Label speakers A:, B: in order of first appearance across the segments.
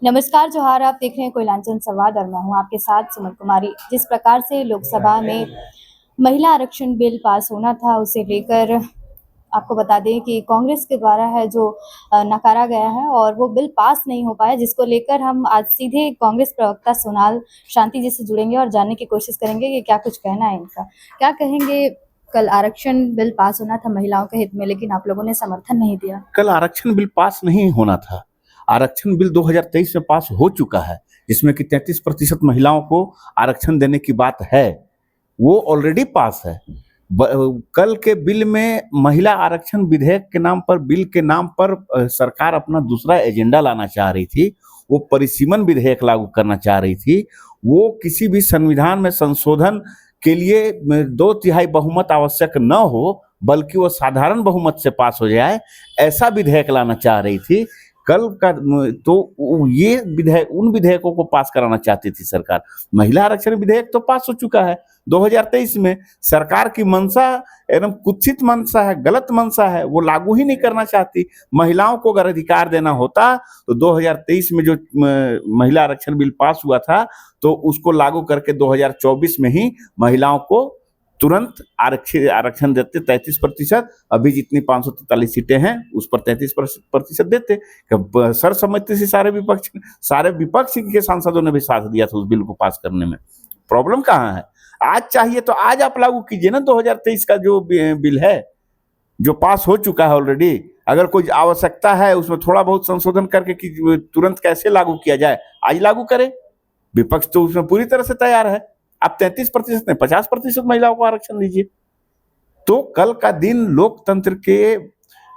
A: नमस्कार जोहार। आप देख रहे हैं कोयलांचल संवाद और मैं हूं आपके साथ सुमन कुमारी। जिस प्रकार से लोकसभा में महिला आरक्षण बिल पास होना था, उसे लेकर आपको बता दें कि कांग्रेस के द्वारा है जो नकारा गया है और वो बिल पास नहीं हो पाया, जिसको लेकर हम आज सीधे कांग्रेस प्रवक्ता सोनाल शांति जी से जुड़ेंगे और जानने की कोशिश करेंगे कि क्या कुछ कहना है इनका। क्या कहेंगे? कल आरक्षण बिल पास होना था महिलाओं के हित में, लेकिन आप लोगों ने समर्थन नहीं दिया।
B: कल आरक्षण बिल पास नहीं होना था। आरक्षण बिल 2023 में पास हो चुका है, जिसमें कि 33% महिलाओं को आरक्षण देने की बात है, वो ऑलरेडी पास है। कल के बिल में महिला आरक्षण विधेयक के नाम पर, बिल के नाम पर सरकार अपना दूसरा एजेंडा लाना चाह रही थी। वो परिसीमन विधेयक लागू करना चाह रही थी। वो किसी भी संविधान में संशोधन के लिए 2/3 बहुमत आवश्यक न हो, बल्कि वो साधारण बहुमत से पास हो जाए, ऐसा विधेयक लाना चाह रही थी। कल का तो ये विधेयक, उन विधेयकों को पास कराना चाहती थी सरकार। महिला आरक्षण विधेयक तो पास हो चुका है 2023 में। सरकार की मंशा एकदम कुत्सित मंशा है, गलत मंशा है, वो लागू ही नहीं करना चाहती। महिलाओं को अगर अधिकार देना होता तो 2023 में जो महिला आरक्षण बिल पास हुआ था, तो उसको लागू करके 2024 में ही महिलाओं को तुरंत आरक्षण देते 33%। अभी जितनी 543 सीटें हैं उस पर 33% देते। सर्वसम्मति से सारे विपक्ष के सांसदों ने भी साथ दिया था उस बिल को पास करने में। प्रॉब्लम कहाँ है? आज चाहिए तो आज आप लागू कीजिए ना 2023 का जो बिल है, जो पास हो चुका है ऑलरेडी। अगर कोई आवश्यकता है उसमें थोड़ा बहुत संशोधन करके कि तुरंत कैसे लागू किया जाए, आज लागू करें। विपक्ष तो उसमें पूरी तरह से तैयार है। आप 33% नहीं, 50% महिलाओं को आरक्षण दीजिए। तो कल का दिन लोकतंत्र के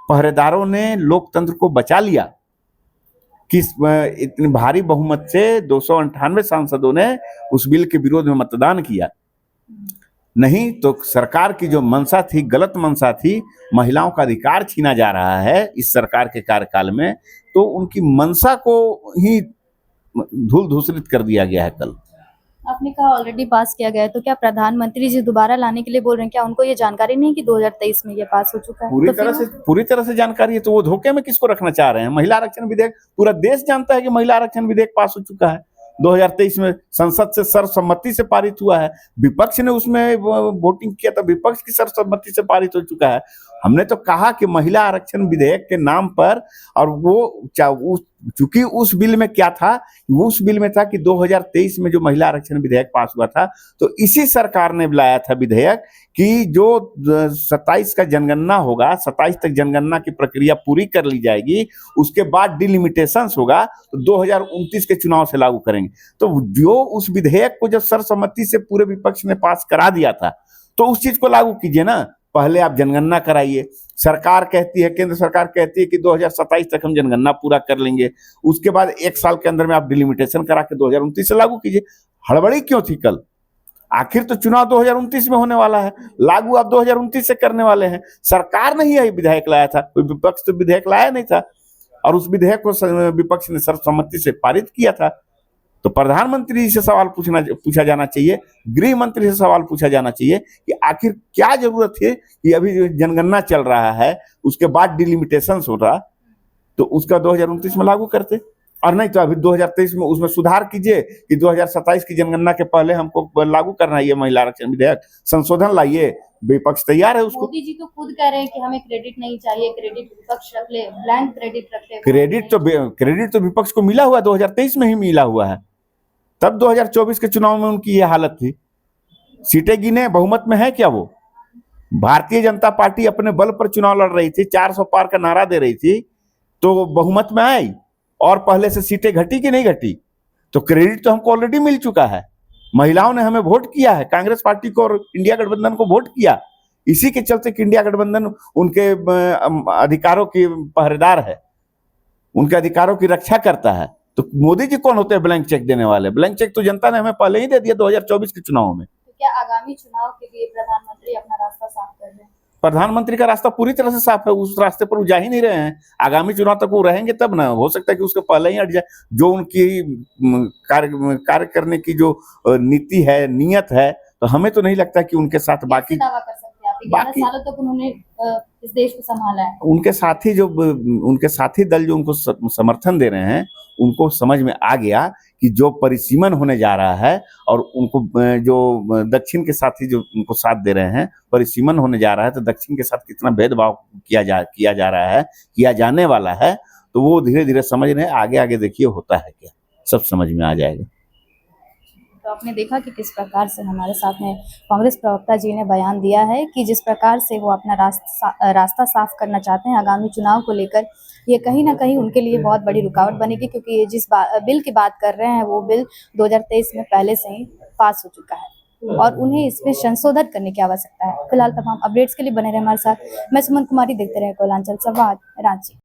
B: पहरेदारों ने लोकतंत्र को बचा लिया कि इतनी भारी बहुमत से 298 सांसदों ने उस बिल के विरोध में मतदान किया। नहीं तो सरकार की जो मंशा थी, गलत मंशा थी, महिलाओं का अधिकार छीना जा रहा है इस सरकार के कार्यकाल में, तो उनकी मंशा को ही धूल धूसरित कर दिया गया है कल।
A: आपने कहा ऑलरेडी पास किया गया है, तो क्या प्रधानमंत्री जी दोबारा लाने के लिए बोल रहे हैं? क्या उनको ये जानकारी नहीं कि 2023 में ये पास हो चुका है?
B: पूरी तरह से जानकारी है, तो वो धोखे में किसको रखना चाह रहे हैं? महिला आरक्षण विधेयक पूरा देश जानता है कि महिला आरक्षण विधेयक पास हो चुका है। 2023 में संसद से सर्वसम्मति से पारित हुआ है। विपक्ष ने उसमें वोटिंग किया था, विपक्ष की सर्वसम्मति से पारित हो चुका है। हमने तो कहा कि महिला आरक्षण विधेयक के नाम पर, और वो चूंकि उस बिल में क्या था, वो उस बिल में था कि 2023 में जो महिला आरक्षण विधेयक पास हुआ था, तो इसी सरकार ने लाया था विधेयक कि जो 27 का जनगणना होगा, 27 तक जनगणना की प्रक्रिया पूरी कर ली जाएगी, उसके बाद डिलिमिटेशंस होगा, तो 2029 के चुनाव से लागू करेंगे। तो जो उस विधेयक को जब सर्वसम्मति से पूरे विपक्ष ने पास करा दिया था, तो उस चीज को लागू कीजिए ना। पहले आप जनगणना कराइए। सरकार कहती है, केंद्र सरकार कहती है कि 2027 तक हम जनगणना पूरा कर लेंगे, उसके बाद 1 साल के अंदर में आप डिलिमिटेशन करा के 2029 से लागू कीजिए। हड़बड़ी क्यों थी कल? आखिर तो चुनाव 2029 में होने वाला है, लागू आप 2029 से करने वाले हैं। सरकार ने ही यही विधेयक लाया था, कोई विपक्ष तो विधेयक लाया नहीं था, और उस विधेयक को विपक्ष ने सर्वसम्मति से पारित किया था। तो प्रधानमंत्री से सवाल पूछा जाना चाहिए, गृह मंत्री से सवाल पूछा जाना चाहिए कि आखिर क्या जरूरत है कि अभी जनगणना चल रहा है, उसके बाद डिलिमिटेशन हो रहा, तो उसका 2029 में लागू करते। और नहीं तो अभी 2023 में उसमें सुधार कीजिए कि 2027 की जनगणना के पहले हमको लागू करना है ये महिला आरक्षण विधेयक, संशोधन लाइए। विपक्ष तैयार है उसको।
A: मोदी जी तो खुद कह रहे हैं कि हमें क्रेडिट नहीं चाहिए, क्रेडिट विपक्ष रख ले, ब्लैंक क्रेडिट रख ले।
B: क्रेडिट तो विपक्ष को मिला हुआ, 2023 में ही मिला हुआ है। तब 2024 के चुनाव में उनकी ये हालत थी। सीटें गिने, बहुमत में है क्या वो? भारतीय जनता पार्टी अपने बल पर चुनाव लड़ रही थी, 400 पार का नारा दे रही थी, तो बहुमत में आई, और पहले से सीटें घटी कि नहीं घटी? तो क्रेडिट तो हमको ऑलरेडी मिल चुका है। महिलाओं ने हमें वोट किया है, कांग्रेस पार्टी को और इंडिया गठबंधन को वोट किया, इसी के चलते कि इंडिया गठबंधन उनके अधिकारों की पहरेदार है, उनके अधिकारों की रक्षा करता है। तो मोदी जी कौन होते हैं ब्लैंक चेक देने वाले? ब्लैंक चेक तो जनता ने हमें पहले ही दे दिया 2024 के चुनाव में।
A: तो क्या आगामी चुनाव के लिए प्रधानमंत्री अपना रास्ता साफ कर रहे हैं?
B: प्रधानमंत्री का रास्ता पूरी तरह से साफ है, उस रास्ते पर वो जा ही नहीं रहे हैं। आगामी चुनाव तक वो रहेंगे तब ना, हो सकता है कि उसके पहले ही हट जाए। जो उनकी कार्य करने की जो नीति है, नियत है, तो हमें तो नहीं लगता कि उनके साथ बाकी
A: दावा कर सकते हैं आप? 11 सालों तक उन्होंने इस देश को संभाला है।
B: उनके साथी दल जो उनको समर्थन दे रहे हैं, उनको समझ में आ गया कि जो परिसीमन होने जा रहा है, और उनको जो दक्षिण के साथी जो उनको साथ दे रहे हैं, परिसीमन होने जा रहा है, तो दक्षिण के साथ कितना भेदभाव किया जा रहा है, किया जाने वाला है, तो वो धीरे धीरे समझ रहे हैं। आगे आगे देखिए होता है क्या, सब समझ में आ जाएगा।
A: तो आपने देखा कि किस प्रकार से हमारे साथ में कांग्रेस प्रवक्ता जी ने बयान दिया है कि जिस प्रकार से वो अपना रास्ता साफ करना चाहते हैं आगामी चुनाव को लेकर, ये कहीं ना कहीं उनके लिए बहुत बड़ी रुकावट बनेगी, क्योंकि ये जिस बिल की बात कर रहे हैं वो बिल 2023 में पहले से ही पास हो चुका है और उन्हें इसमें संशोधन करने की आवश्यकता है। फिलहाल तमाम अपडेट्स के लिए बने रहे हमारे साथ। मैं सुमन कुमारी, देखते रहे कोयलांचल संवाद, रांची।